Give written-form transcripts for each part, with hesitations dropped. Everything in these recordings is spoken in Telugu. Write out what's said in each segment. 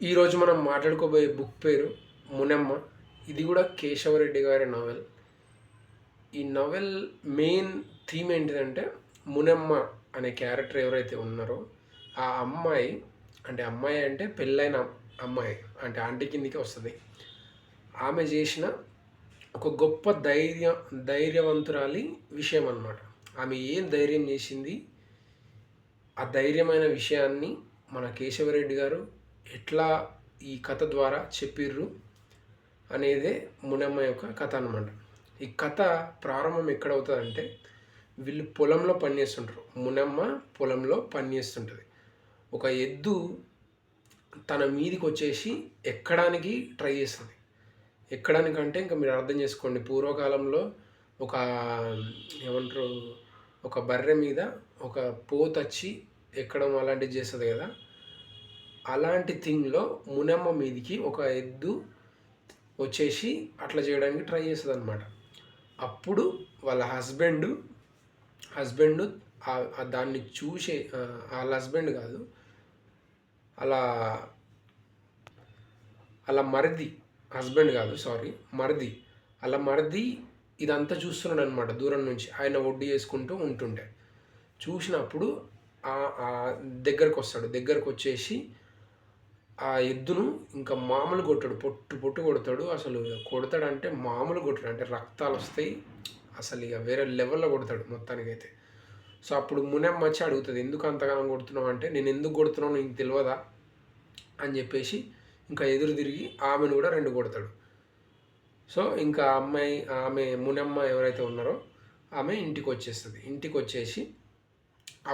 ఈరోజు మనం మాట్లాడుకోబోయే బుక్ పేరు 'మునెమ్మ'. ఇది కూడా కేశవరెడ్డి గారి నవెల్. ఈ నవెల్ మెయిన్ థీమ్ ఏంటిదంటే, మునెమ్మ అనే క్యారెక్టర్ ఎవరైతే ఉన్నారో ఆ అమ్మాయి, అమ్మాయి అంటే పెళ్ళైన అమ్మాయి, అంటే ఆంటీ కిందికి వస్తుంది. ఆమె చేసిన ఒక గొప్ప ధైర్యవంతురాలి విషయం అన్నమాట. ఆమె ఏం ధైర్యం చేసింది, ఆ ధైర్యమైన విషయాన్ని మన కేశవరెడ్డి గారు ఎట్లా ఈ కథ ద్వారా చెప్పిర్రు అనేదే మునెమ్మ యొక్క కథ అనమాట. ఈ కథ ప్రారంభం ఎక్కడవుతుందంటే, వీళ్ళు పొలంలో పనిచేస్తుంటారు. మునెమ్మ పొలంలో పనిచేస్తుంటుంది. ఒక ఎద్దు తన మీదికి వచ్చేసి ఎక్కడానికి ట్రై చేస్తుంది. ఎక్కడానికంటే ఇంకా మీరు అర్థం చేసుకోండి, పూర్వకాలంలో ఒక ఏమంటారు, ఒక బర్రె మీద ఒక పోతొచ్చి ఎక్కడం అలాంటివి చేస్తుంది కదా. అలాంటి థింగ్లో మునెమ్మ మీదికి ఒక ఎద్దు వచ్చేసి అట్లా చేయడానికి ట్రై చేస్తుంది అనమాట. అప్పుడు వాళ్ళ హస్బెండ్ దాన్ని చూసే, వాళ్ళ హస్బెండ్ కాదు, అలా అలా మరిది, హస్బెండ్ కాదు సారీ, మరిది, అలా మరిది ఇదంతా చూస్తున్నాడు అనమాట దూరం నుంచి. ఆయన వడ్డీ చేసుకుంటూ ఉంటుంటే చూసినప్పుడు దగ్గరకు వస్తాడు. దగ్గరకు వచ్చేసి ఆ ఎద్దును ఇంకా మామూలు కొట్టాడు, పొట్టు పొట్టు కొడతాడు. అసలు కొడతాడంటే మామూలు కొట్టాడు, అంటే రక్తాలు వస్తాయి. అసలు ఇక వేరే లెవెల్లో కొడతాడు మొత్తానికైతే. సో అప్పుడు మునెమ్మ వచ్చి అడుగుతుంది, ఎందుకు అంతగానం కొడుతున్నావు అంటే, నేను ఎందుకు కొడుతున్నావు నీకు తెలియదా అని చెప్పేసి ఇంకా ఎదురు తిరిగి ఆమెను కూడా 2 కొడతాడు. సో ఇంకా ఆమె మునెమ్మ ఎవరైతే ఉన్నారో ఆమె ఇంటికి వచ్చేస్తుంది. ఇంటికి వచ్చేసి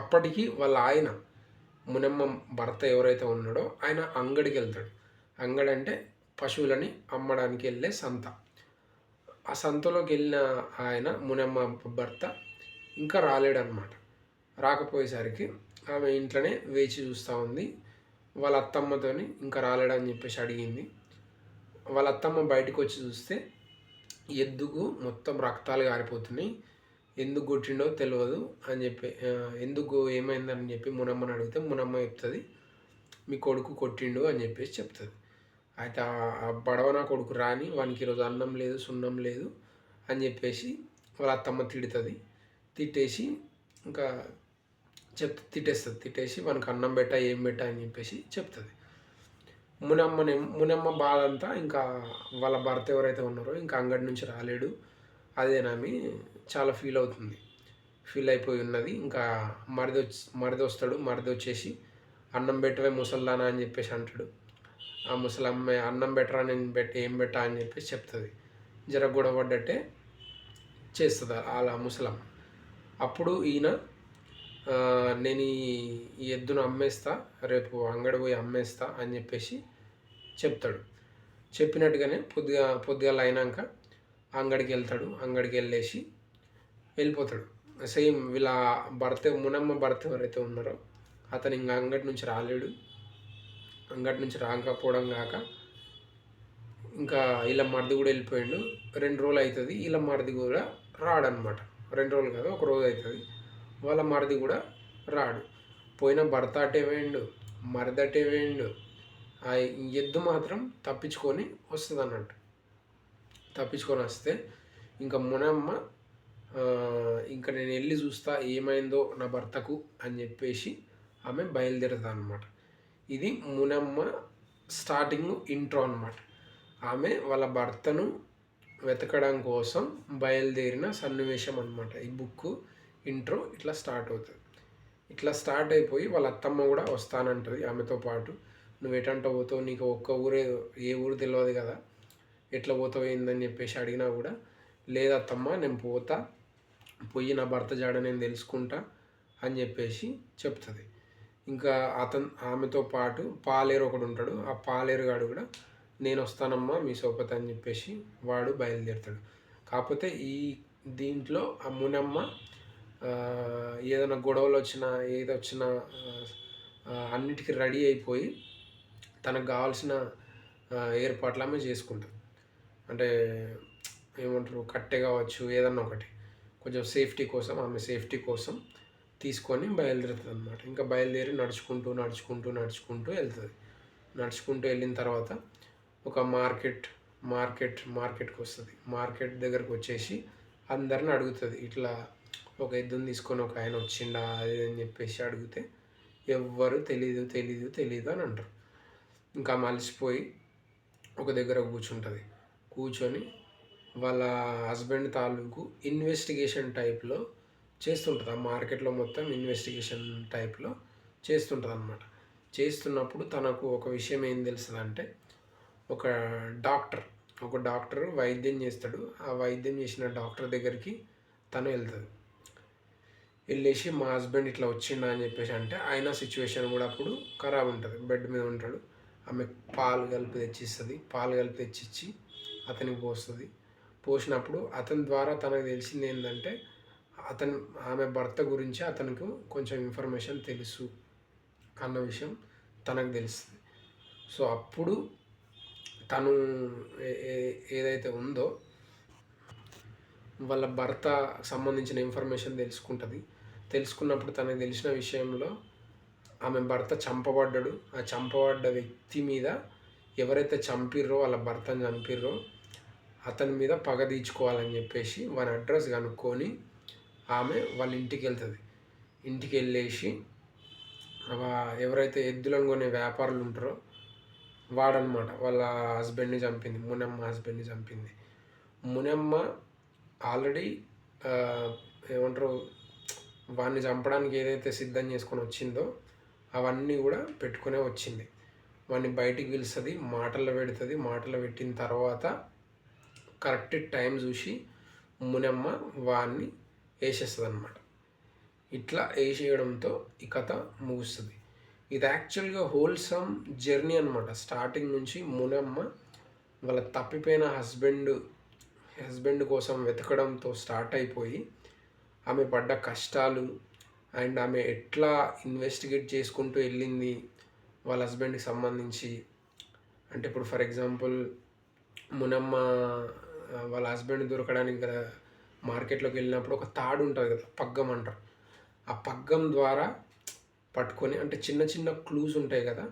అప్పటికి వాళ్ళ ఆయన, మునెమ్మ భర్త ఎవరైతే ఉన్నాడో ఆయన అంగడికి వెళ్తాడు. అంగడి అంటే పశువులని అమ్మడానికి వెళ్ళే సంత. ఆ సంతలోకి వెళ్ళిన ఆయన, మునెమ్మ భర్త, ఇంకా రాలేడనమాట. రాకపోయేసరికి ఆమె ఇంట్లోనే వేచి చూస్తూ ఉంది. వాళ్ళ అత్తమ్మతోని ఇంకా రాలేడని చెప్పేసి అడిగింది. వాళ్ళ అత్తమ్మ బయటకు వచ్చి చూస్తే ఎద్దుకు మొత్తం రక్తాలు గారిపోతున్నాయి. ఎందుకు కొట్టిండో తెలియదు అని చెప్పి, ఎందుకు ఏమైందని చెప్పి మునమ్మని అడిగితే మునమ్మ చెప్తుంది, మీ కొడుకు కొట్టిండు అని చెప్పేసి చెప్తుంది. అయితే ఆ బడవ నా కొడుకు రాని, వానికి ఈరోజు అన్నం లేదు సున్నం లేదు అని చెప్పేసి వాళ్ళ అత్తమ్మ తిడుతుంది. తిట్టేసి ఇంకా తిట్టేసి వానికి అన్నం పెట్ట ఏం పెట్ట అని చెప్పేసి చెప్తుంది. మునమ్మ బాధ అంతా ఇంకా వాళ్ళ భర్త ఎవరైతే ఉన్నారో ఇంకా అంగడి నుంచి రాలేడు అదేనని చాలా ఫీల్ అవుతుంది. ఫీల్ అయిపోయి ఉన్నది. ఇంకా మరిది వస్తాడు. మరిది వచ్చేసి అన్నం పెట్టవే ముసల్దానా అని చెప్పేసి అంటాడు. ఆ ముసలమ్మ అన్నం పెట్టరా, నేను ఏం పెట్టా అని చెప్పేసి చెప్తుంది. జర గొడవ పడ్డట్టే చేస్తుంది అలా ముసలమ్మ. అప్పుడు ఈయన, నేను ఈ ఎద్దును అమ్మేస్తా, రేపు అంగడి పోయి అమ్మేస్తా అని చెప్పేసి చెప్తాడు. చెప్పినట్టుగానే పొద్దుగాల అయినాక అంగడికి వెళ్తాడు. అంగడికి వెళ్ళిపోతాడు. సేమ్ వీళ్ళ మునమ్మ భర్త ఎవరైతే ఉన్నారో అతను ఇంకా అంగడి నుంచి రాలేడు. అంగడి నుంచి రాకపోవడం కాక ఇంకా వీళ్ళ మరిది కూడా వెళ్ళిపోయాడు. 2 రోజులు అవుతుంది. వీళ్ళ మరిది కూడా రాడనమాట. 2 రోజులు కాదు, 1 రోజు అవుతుంది. వాళ్ళ మరిది కూడా రాడు. పోయిన భర్త అటే వేయండు, మరిది అటే వేయండు. ఆ ఎద్దు మాత్రం తప్పించుకొని వస్తుంది అన్నట్టు. తప్పించుకొని వస్తే ఇంకా మునమ్మ, ఇంకా నేను వెళ్ళి చూస్తా ఏమైందో నా భర్తకు అని చెప్పేసి ఆమె బయలుదేరుతుంది అనమాట. ఇది మునమ్మ స్టార్టింగ్ ఇంట్రో అనమాట. ఆమె వాళ్ళ భర్తను వెతకడం కోసం బయలుదేరిన సన్నివేశం అనమాట. ఈ బుక్ ఇంట్రో ఇట్లా స్టార్ట్ అవుతుంది. ఇట్లా స్టార్ట్ అయిపోయి వాళ్ళ అత్తమ్మ కూడా వస్తానంటుంది ఆమెతో పాటు. నువ్వు ఎటంట పోతావు, నీకు ఒక్క ఊరే, ఏ ఊరు తెలియదు కదా, ఎట్లా పోతావు ఏందని చెప్పేసి అడిగినా కూడా, లేదత్తమ్మ నేను పోతా, పోయి నా భర్త జాడ నేను తెలుసుకుంటా అని చెప్పేసి చెప్తుంది. ఇంకా ఆమెతో పాటు పాలేరు ఒకడు ఉంటాడు. ఆ పాలేరుగాడు కూడా నేను వస్తానమ్మా మీ సోపతి అని చెప్పేసి వాడు బయలుదేరుతాడు. కాకపోతే దీంట్లో ఆ మునమ్మ ఏదైనా గొడవలు వచ్చినా ఏదొచ్చినా అన్నిటికీ రెడీ అయిపోయి తనకు కావాల్సిన ఏర్పాట్లు ఆమె చేసుకుంటుంది. అంటే ఏమంటారు, కట్టె కావచ్చు, ఏదన్నా ఒకటి కొంచెం సేఫ్టీ కోసం, ఆమె సేఫ్టీ కోసం తీసుకొని బయలుదేరుతుంది అనమాట. ఇంకా బయలుదేరి నడుచుకుంటూ వెళ్తుంది. నడుచుకుంటూ వెళ్ళిన తర్వాత ఒక మార్కెట్కి వస్తుంది. మార్కెట్ దగ్గరకు వచ్చేసి అందరిని అడుగుతుంది. ఇట్లా ఒక ఎద్దుని తీసుకొని ఒక ఆయన వచ్చిండా అది అని చెప్పేసి అడిగితే ఎవ్వరు తెలీదు అని అంటారు. ఇంకా మలిసిపోయి ఒక దగ్గర కూర్చుంటుంది. కూర్చొని వాళ్ళ హస్బెండ్ తాలూకు ఇన్వెస్టిగేషన్ టైప్లో చేస్తుంటుంది. ఆ మార్కెట్లో మొత్తం ఇన్వెస్టిగేషన్ టైప్లో చేస్తుంటుంది అన్నమాట. చేస్తున్నప్పుడు తనకు ఒక విషయం ఏం తెలుస్తుందంటే, ఒక డాక్టర్ వైద్యం చేస్తాడు. ఆ వైద్యం చేసిన డాక్టర్ దగ్గరికి తను వెళ్తుంది. వెళ్ళేసి మా హస్బెండ్ ఇట్లా వచ్చిండా అని చెప్పేసి అంటే, ఆయన సిచ్యువేషన్ కూడా అప్పుడు ఖరాబ్ ఉంటుంది. బెడ్ మీద ఉంటాడు. ఆమె పాలు కలిపి తెచ్చిచ్చి అతనికి పోస్తుంది. పోసినప్పుడు అతని ద్వారా తనకు తెలిసింది ఏంటంటే, ఆమె భర్త గురించి అతనికి కొంచెం ఇన్ఫర్మేషన్ తెలుసు అన్న విషయం తనకు తెలుస్తుంది. సో అప్పుడు తను ఏదైతే ఉందో వాళ్ళ భర్త సంబంధించిన ఇన్ఫర్మేషన్ తెలుసుకున్నప్పుడు తనకు తెలిసిన విషయంలో ఆమె భర్త చంపబడ్డాడు. ఆ చంపబడ్డ వ్యక్తి మీద ఎవరైతే చంపిర్రో, వాళ్ళ భర్తను చంపిర్రో అతని మీద పగ తీర్చుకోవాలని చెప్పేసి వాని అడ్రస్ కనుక్కొని ఆమె వాళ్ళ ఇంటికి వెళ్తుంది. ఇంటికి వెళ్ళేసి ఎవరైతే ఎద్దులను కొనే వ్యాపారులు ఉంటారో వాడనమాట వాళ్ళ హస్బెండ్ని చంపింది. మునమ్మ హస్బెండ్ని చంపింది. మునమ్మ ఆల్రెడీ ఏమంటారు, వాడిని చంపడానికి ఏదైతే సిద్ధం చేసుకొని వచ్చిందో అవన్నీ కూడా పెట్టుకునే వచ్చింది. వాడిని బయటికి పిలుస్తుంది, మాటల్లో పెట్టిన తర్వాత కరెక్ట్ టైం చూసి మునమ్మ వాడిని వేసేస్తుంది అన్నమాట. ఇట్లా వేసేయడంతో ఈ కథ ముగుస్తుంది. ఇది యాక్చువల్గా హోల్సమ్ జర్నీ అనమాట. స్టార్టింగ్ నుంచి మునమ్మ వాళ్ళ తప్పిపోయిన హస్బెండ్ కోసం వెతకడంతో స్టార్ట్ అయిపోయి ఆమె పడ్డ కష్టాలు అండ్ ఆమె ఎట్లా ఇన్వెస్టిగేట్ చేసుకుంటూ వెళ్ళింది వాళ్ళ హస్బెండ్కి సంబంధించి. అంటే ఇప్పుడు ఫర్ ఎగ్జాంపుల్ మునమ్మ వాళ్ళ హస్బెండ్ దొరకడానికి కదా మార్కెట్లోకి వెళ్ళినప్పుడు ఒక తాడు ఉంటుంది కదా, పగ్గం అంటారు. ఆ పగ్గం ద్వారా పట్టుకొని, అంటే చిన్న చిన్న క్లూస్ ఉంటాయి కదా,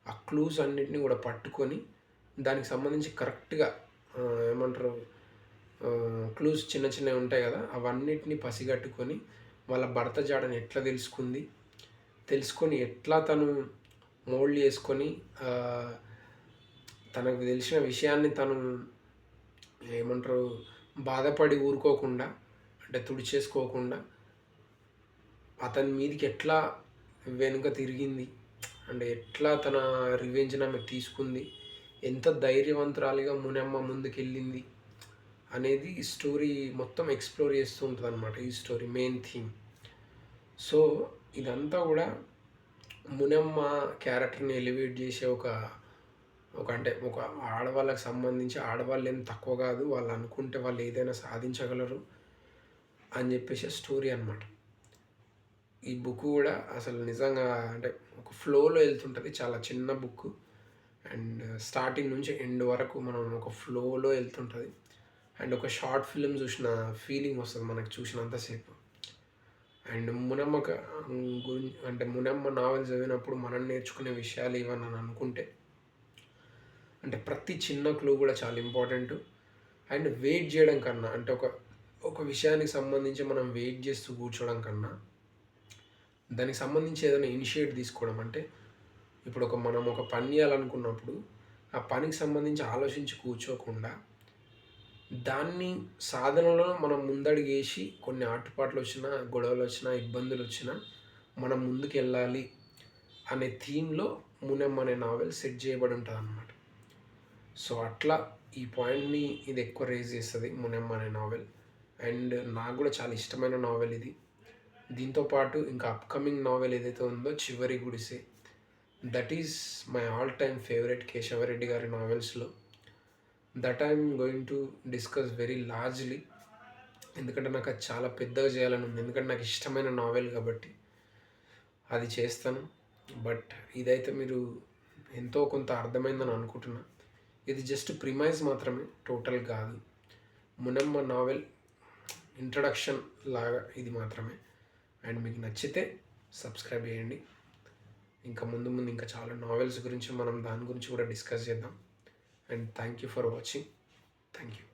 ఆ క్లూస్ అన్నిటిని కూడా పట్టుకొని దానికి సంబంధించి కరెక్ట్గా ఏమంటారు, క్లూస్ చిన్న చిన్నవి ఉంటాయి కదా, అవన్నిటిని పసిగట్టుకొని వాళ్ళ భర్త జాడని ఎట్లా తెలుసుకొని ఎట్లా తను మోల్డ్ చేసుకొని తనకు తెలిసిన విషయాన్ని తను ఏమంటారు బాధపడి ఊరుకోకుండా, అంటే తుడిచేసుకోకుండా అతని మీదకి ఎట్లా వెనుక తిరిగింది, అంటే ఎట్లా తన రివెంజ్ని ఆమె తీసుకుంది, ఎంత ధైర్యవంతురాలిగా మునమ్మ ముందుకెళ్ళింది అనేది ఈ స్టోరీ మొత్తం ఎక్స్ప్లోర్ చేస్తూ ఉంటుంది అన్నమాట. ఈ స్టోరీ మెయిన్ థీమ్. సో ఇదంతా కూడా మునమ్మ క్యారెక్టర్ని ఎలివేట్ చేసే ఒక ఆడవాళ్ళకి సంబంధించి, ఆడవాళ్ళు ఏం తక్కువ కాదు, వాళ్ళు అనుకుంటే వాళ్ళు ఏదైనా సాధించగలరు అని చెప్పేసి స్టోరీ అన్నమాట. ఈ బుక్ కూడా అసలు నిజంగా అంటే ఒక ఫ్లోలో వెళ్తుంటుంది. చాలా చిన్న బుక్ అండ్ స్టార్టింగ్ నుంచి ఎండ్ వరకు మనం ఒక ఫ్లోలో వెళ్తుంటుంది. అండ్ ఒక షార్ట్ ఫిల్మ్ చూసిన ఫీలింగ్ వస్తుంది మనకు చూసినంతసేపు. అండ్ మునమ్మ గురించి, అంటే మునమ్మ నావెల్ చదివినప్పుడు మనం నేర్చుకునే విషయాలు ఇవన్నీ అనుకుంటే, అంటే ప్రతి చిన్న క్లూ కూడా చాలా ఇంపార్టెంట్. అండ్ వెయిట్ చేయడం కన్నా, అంటే ఒక విషయానికి సంబంధించి మనం వెయిట్ చేస్తూ కూర్చోవడం కన్నా దానికి సంబంధించి ఏదైనా ఇనిషియేట్ తీసుకోవడం, అంటే ఇప్పుడు మనం ఒక పని చేయాలనుకున్నప్పుడు ఆ పనికి సంబంధించి ఆలోచించి కూర్చోకుండా దాన్ని సాధనలో మనం ముందడుగేసి కొన్ని ఆటుపాట్లు వచ్చినా, గొడవలు వచ్చినా, ఇబ్బందులు వచ్చినా మనం ముందుకు వెళ్ళాలి అనే థీమ్లో మునమ్మ అనే నావెల్ సెట్ చేయబడి ఉంటుంది అన్నమాట. సో అట్లా ఈ పాయింట్ని ఇది ఎక్కువ రేజ్ చేస్తుంది మునమ్మ అనే నావెల్. అండ్ నాకు కూడా చాలా ఇష్టమైన నావెల్ ఇది. దీంతోపాటు ఇంకా అప్కమింగ్ నావెల్ ఏదైతే ఉందో చివరి గుడిసె, that is my all time favourite Keshava Reddy గారి నావెల్స్లో. That I'm going to discuss very largely, ఎందుకంటే నాకు అది చాలా పెద్దగా చేయాలని ఉంది, ఎందుకంటే నాకు ఇష్టమైన నావెల్ కాబట్టి అది చేస్తాను. బట్ ఇదైతే మీరు ఎంతో కొంత అర్థమైందని అనుకుంటున్నా. ఇది జస్ట్ ప్రిమైజ్ మాత్రమే, టోటల్ కాదు. మునమ్మ నావెల్ ఇంట్రడక్షన్ లాగా ఇది మాత్రమే. అండ్ మీకు నచ్చితే సబ్స్క్రైబ్ చేయండి. ఇంకా ముందు ముందు ఇంకా చాలా నావెల్స్ గురించి మనం దాని గురించి కూడా డిస్కస్ చేద్దాం. And thank you for watching. Thank you.